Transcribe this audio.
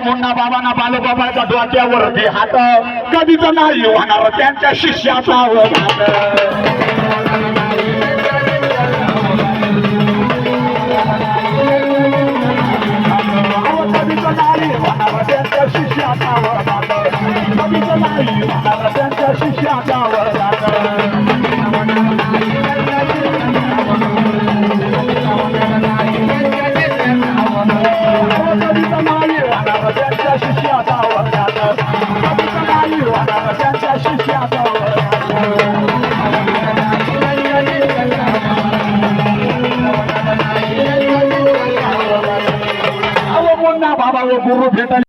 मुन्ना बाबांना बालोबाबाच्या डोक्यावरती हात कधीच नाही होणार त्यांच्या शिष्याचा त्यांच्या शिष्याचा बाबा गुरु भेटायला